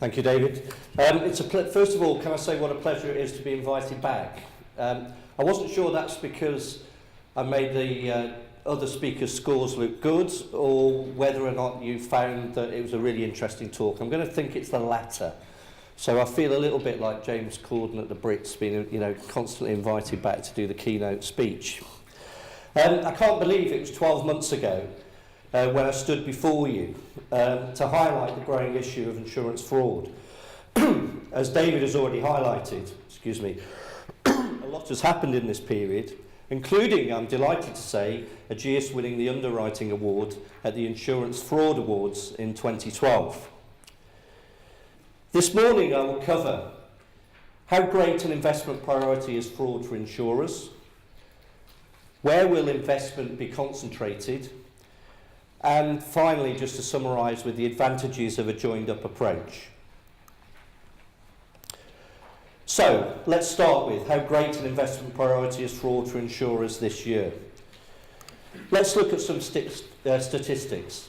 Thank you, David. First of all, can I say what a pleasure it is to be invited back? I wasn't sure that's because I made the other speakers' scores look good, or whether or not you found that it was a really interesting talk. I'm going to think it's the latter. So I feel a little bit like James Corden at the Brits, being, constantly invited back to do the keynote speech. I can't believe it was 12 months ago when I stood before you to highlight the growing issue of insurance fraud. As David has already highlighted, a lot has happened in this period, including, I'm delighted to say, Ageas winning the underwriting award at the Insurance Fraud Awards in 2012. This morning I will cover how great an investment priority is fraud for insurers, where will investment be concentrated, and finally, just to summarise, with the advantages of a joined-up approach. So, let's start with how great an investment priority is fraud for insurers this year. Let's look at some statistics.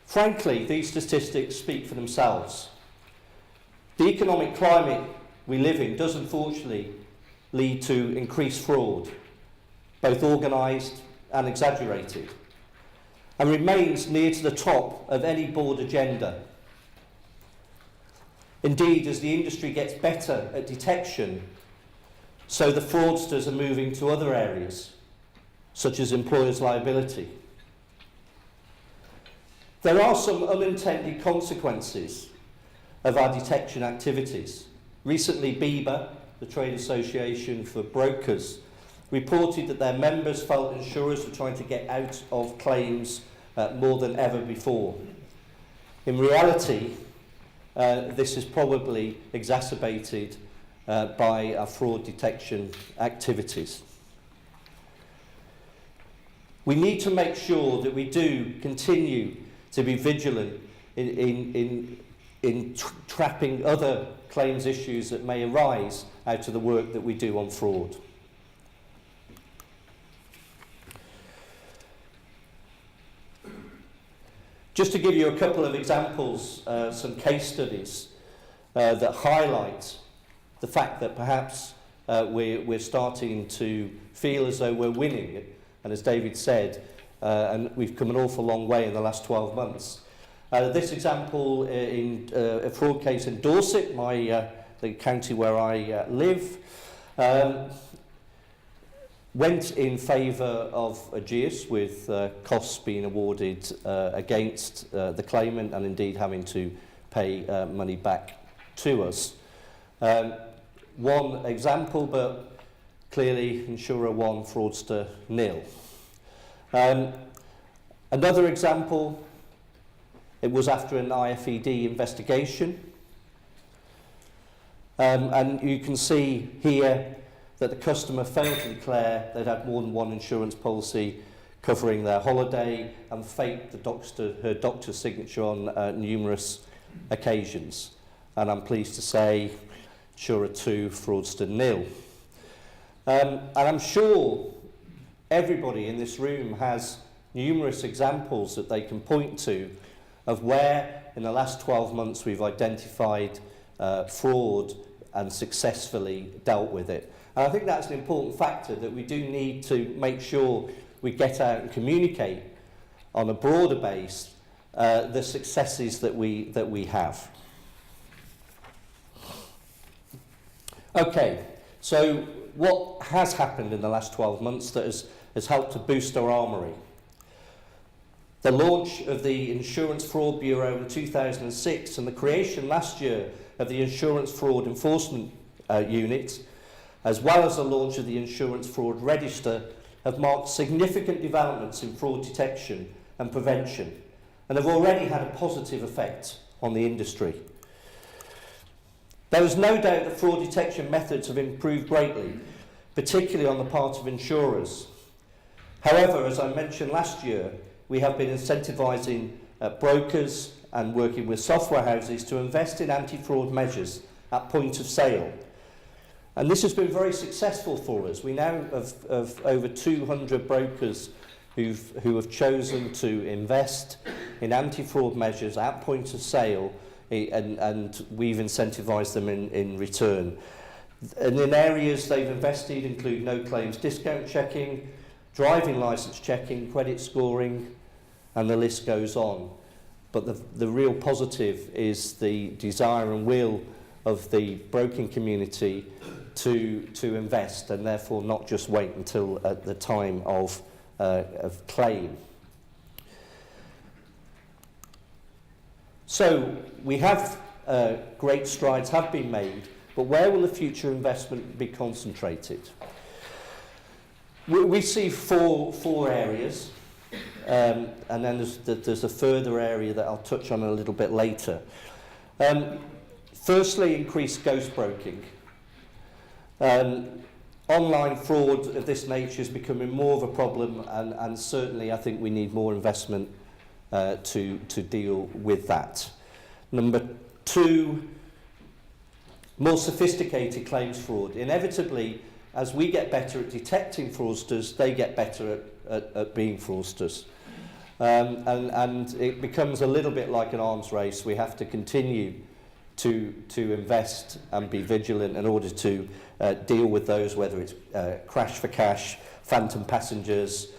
Frankly, these statistics speak for themselves. The economic climate we live in does unfortunately lead to increased fraud, both organised and exaggerated, and remains near to the top of any board agenda. Indeed, as the industry gets better at detection, so the fraudsters are moving to other areas, such as employers' liability. There are some unintended consequences of our detection activities. Recently, BIBA, the Trade Association for Brokers, reported that their members felt insurers were trying to get out of claims more than ever before. In reality, this is probably exacerbated by our fraud detection activities. We need to make sure that we do continue to be vigilant in trapping other claims issues that may arise out of the work that we do on fraud. Just to give you a couple of examples, some case studies that highlight the fact that perhaps we're starting to feel as though we're winning, and as David said, and we've come an awful long way in the last 12 months. This example in a fraud case in Dorset, the county where I live, went in favour of Ageas, with costs being awarded against the claimant, and indeed having to pay money back to us. One example, but clearly insurer 1, fraudster 0. Another example, it was after an IFED investigation, and you can see here that the customer failed to declare they'd had more than one insurance policy covering their holiday, and faked her doctor's signature on numerous occasions. And I'm pleased to say, insurer 2, fraudster 0. And I'm sure everybody in this room has numerous examples that they can point to of where in the last 12 months we've identified fraud and successfully dealt with it. And I think that's an important factor, that we do need to make sure we get out and communicate on a broader base the successes that we have. Okay, so what has happened in the last 12 months that has helped to boost our armoury? The launch of the Insurance Fraud Bureau in 2006 and the creation last year of the Insurance Fraud Enforcement Unit, as well as the launch of the Insurance Fraud Register, have marked significant developments in fraud detection and prevention, and have already had a positive effect on the industry. There is no doubt that fraud detection methods have improved greatly, particularly on the part of insurers. However, as I mentioned last year, we have been incentivising brokers and working with software houses to invest in anti-fraud measures at point of sale. And this has been very successful for us. We now have over 200 brokers who have chosen to invest in anti-fraud measures at point of sale, and we've incentivised them in return. And in areas they've invested include no claims discount checking, driving licence checking, credit scoring, and the list goes on. But the real positive is the desire and will of the broking community to invest, and therefore not just wait until at the time of claim. So we have great strides have been made, but where will the future investment be concentrated? We see four areas, and then there's a further area that I'll touch on a little bit later. Firstly, increased ghost broking. Online fraud of this nature is becoming more of a problem, and certainly I think we need more investment to deal with that. Number two, more sophisticated claims fraud. Inevitably, as we get better at detecting fraudsters, they get better at being fraudsters. And it becomes a little bit like an arms race. We have to continue to invest and be vigilant in order to deal with those, whether it's crash for cash, phantom passengers,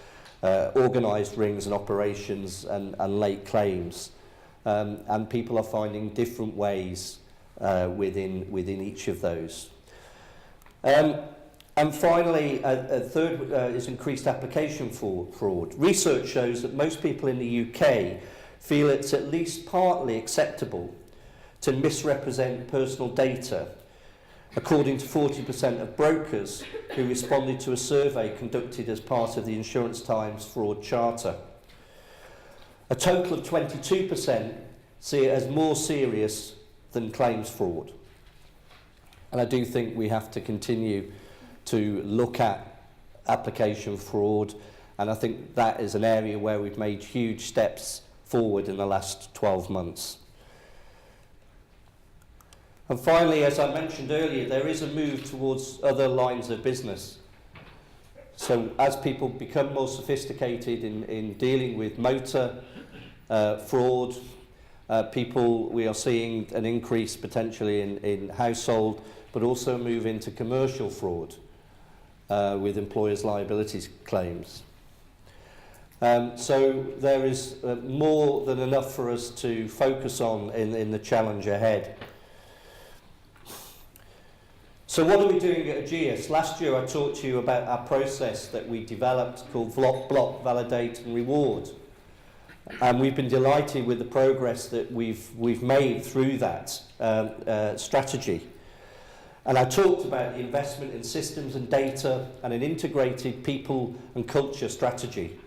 organised rings and operations, and late claims. And people are finding different ways within each of those. And finally, a third is increased application fraud. Research shows that most people in the UK feel it's at least partly acceptable to misrepresent personal data, according to 40% of brokers who responded to a survey conducted as part of the Insurance Times Fraud Charter. A total of 22% see it as more serious than claims fraud. And I do think we have to continue to look at application fraud, and I think that is an area where we've made huge steps forward in the last 12 months. And finally, as I mentioned earlier, there is a move towards other lines of business. So as people become more sophisticated in dealing with motor fraud, we are seeing an increase potentially in household, but also a move into commercial fraud with employers' liabilities claims. So there is more than enough for us to focus on in the challenge ahead. So what are we doing at Ageas? Last year I talked to you about our process that we developed called Block, Validate and Reward. And we've been delighted with the progress that we've made through that strategy. And I talked about the investment in systems and data and an integrated people and culture strategy.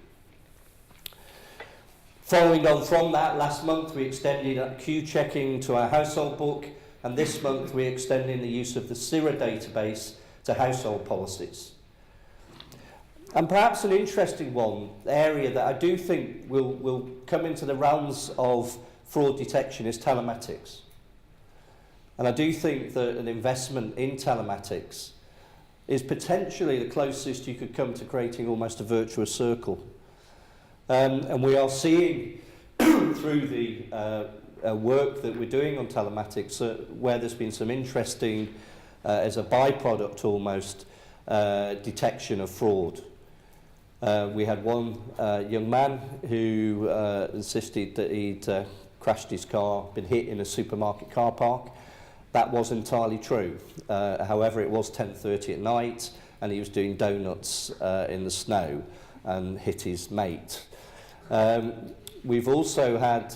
Following on from that, last month we extended queue checking to our household book, and this month we're extending the use of the CIRA database to household policies. And perhaps an interesting area that I do think will come into the realms of fraud detection is telematics. And I do think that an investment in telematics is potentially the closest you could come to creating almost a virtuous circle. And we are seeing through the work that we're doing on telematics where there's been some interesting, as a byproduct almost, detection of fraud. We had one young man who insisted that he'd crashed his car, been hit in a supermarket car park. That was entirely true. However, it was 10:30 at night and he was doing donuts in the snow and hit his mate. We've also had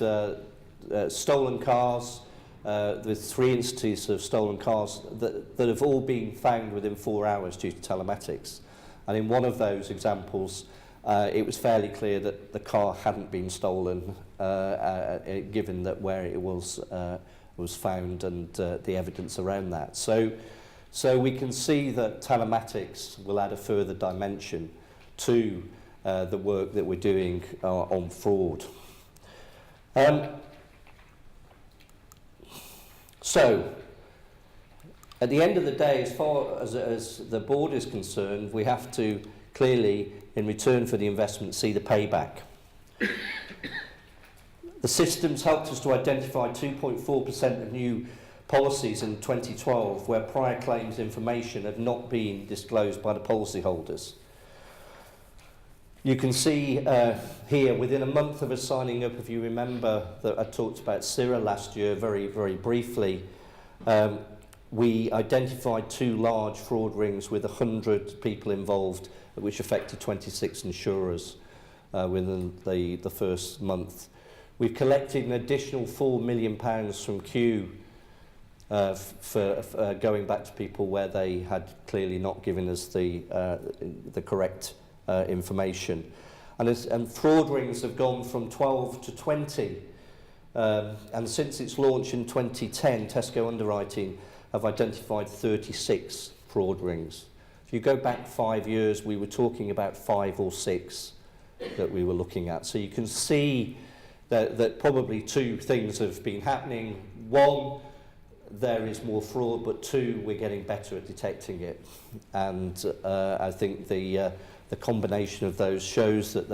stolen cars. There's 3 instances of stolen cars that have all been found within 4 hours due to telematics. And in one of those examples, it was fairly clear that the car hadn't been stolen, given that where it was found and the evidence around that. So we can see that telematics will add a further dimension to the work that we're doing on fraud. So, at the end of the day, as far as the board is concerned, we have to clearly, in return for the investment, see the payback. The systems helped us to identify 2.4% of new policies in 2012 where prior claims information had not been disclosed by the policyholders. You can see here, within a month of us signing up, if you remember that I talked about CIRA last year very, very briefly, we identified 2 large fraud rings with 100 people involved, which affected 26 insurers within the first month. We've collected an additional £4 million from Q for going back to people where they had clearly not given us the correct information. And fraud rings have gone from 12 to 20. And since its launch in 2010, Tesco Underwriting have identified 36 fraud rings. If you go back 5 years, we were talking about 5 or 6 that we were looking at. So you can see that probably 2 things have been happening. 1, there is more fraud, but 2, we're getting better at detecting it. And I think the combination of those shows that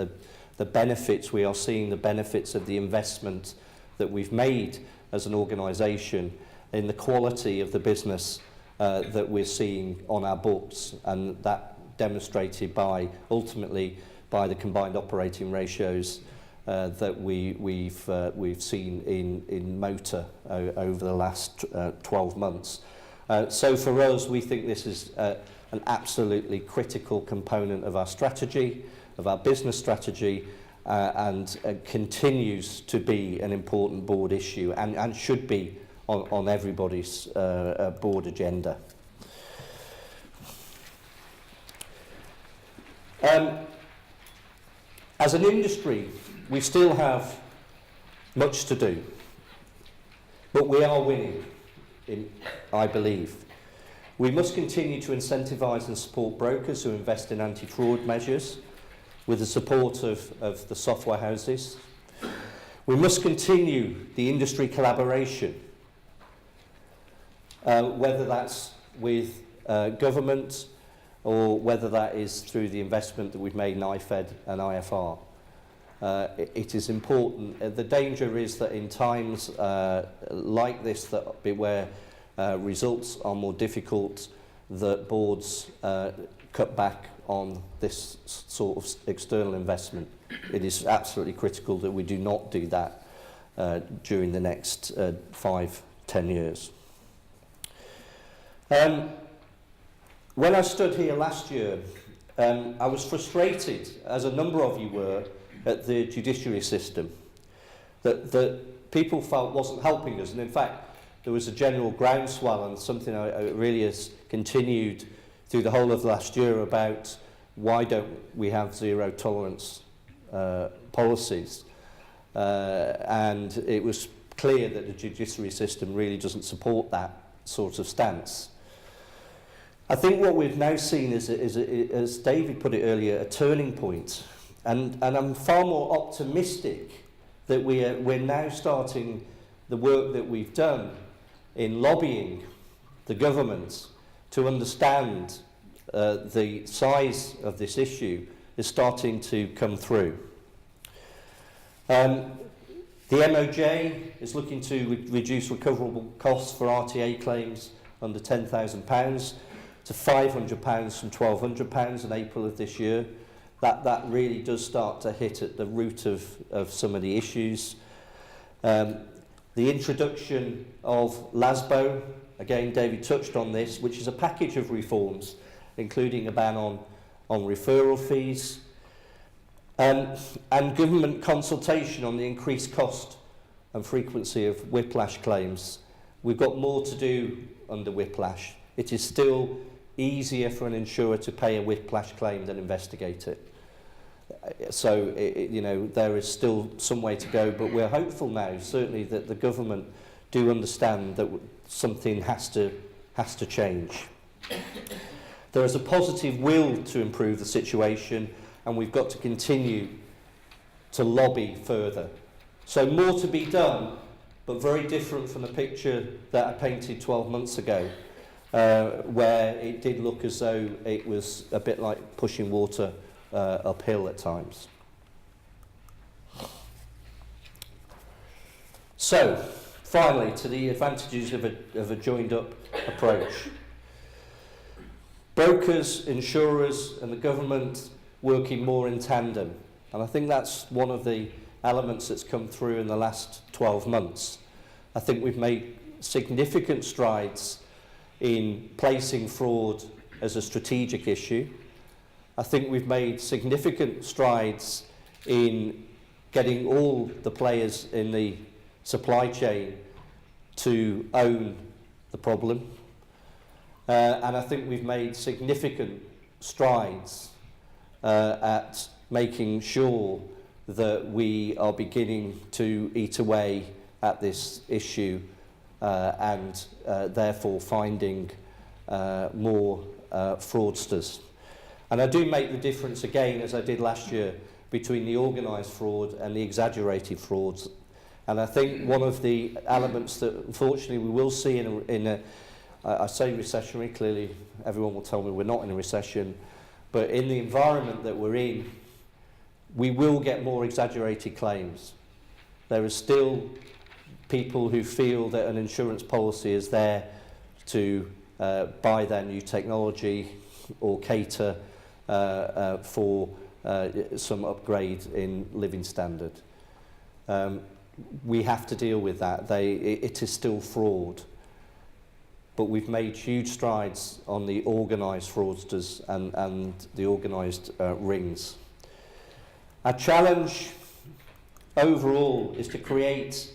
the benefits, we are seeing the benefits of the investment that we've made as an organisation in the quality of the business that we're seeing on our books, and that demonstrated by, ultimately, by the combined operating ratios that we've seen in motor over the last 12 months. So for us, we think this is an absolutely critical component of our strategy, of our business strategy, and continues to be an important board issue and should be on everybody's board agenda. As an industry, we still have much to do, but we are winning, I believe. We must continue to incentivise and support brokers who invest in anti-fraud measures with the support of the software houses. We must continue the industry collaboration, whether that's with government or whether that is through the investment that we've made in IFED and IFR. It is important. The danger is that in times like this, where results are more difficult, that boards cut back on this sort of external investment. It is absolutely critical that we do not do that during the next 5-10 years. When I stood here last year, I was frustrated, as a number of you were, at the judiciary system, that people felt wasn't helping us. And in fact, there was a general groundswell, and something I really has continued through the whole of last year about why don't we have zero tolerance policies. And it was clear that the judiciary system really doesn't support that sort of stance. I think what we've now seen is as David put it earlier, a turning point. And I'm far more optimistic that we're now starting the work that we've done in lobbying the government to understand the size of this issue is starting to come through. The MOJ is looking to reduce recoverable costs for RTA claims under £10,000 to £500 from £1,200 in April of this year. That really does start to hit at the root of some of the issues. The introduction of LASBO, again David touched on this, which is a package of reforms, including a ban on referral fees, and government consultation on the increased cost and frequency of whiplash claims. We've got more to do under whiplash. It is still easier for an insurer to pay a whiplash claim than investigate it. So, you know, there is still some way to go, but we're hopeful now, certainly, that the government do understand that something has to change. There is a positive will to improve the situation, and we've got to continue to lobby further. So more to be done, but very different from the picture that I painted 12 months ago. where it did look as though it was a bit like pushing water uphill at times. So, finally, to the advantages of a joined-up approach. Brokers, insurers and the government working more in tandem. And I think that's one of the elements that's come through in the last 12 months. I think we've made significant strides in placing fraud as a strategic issue. I think we've made significant strides in getting all the players in the supply chain to own the problem. And I think we've made significant strides at making sure that we are beginning to eat away at this issue and therefore finding more fraudsters. And I do make the difference again, as I did last year, between the organised fraud and the exaggerated frauds. And I think one of the elements that unfortunately we will see in a I say recessionary, clearly everyone will tell me we're not in a recession, but in the environment that we're in, we will get more exaggerated claims. There are still people who feel that an insurance policy is there to buy their new technology or cater for some upgrade in living standard. We have to deal with that. It is still fraud. But we've made huge strides on the organised fraudsters and the organised rings. Our challenge overall is to create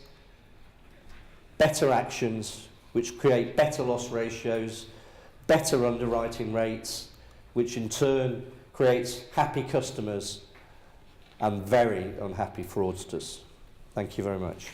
better actions which create better loss ratios, better underwriting rates, which in turn creates happy customers and very unhappy fraudsters. Thank you very much.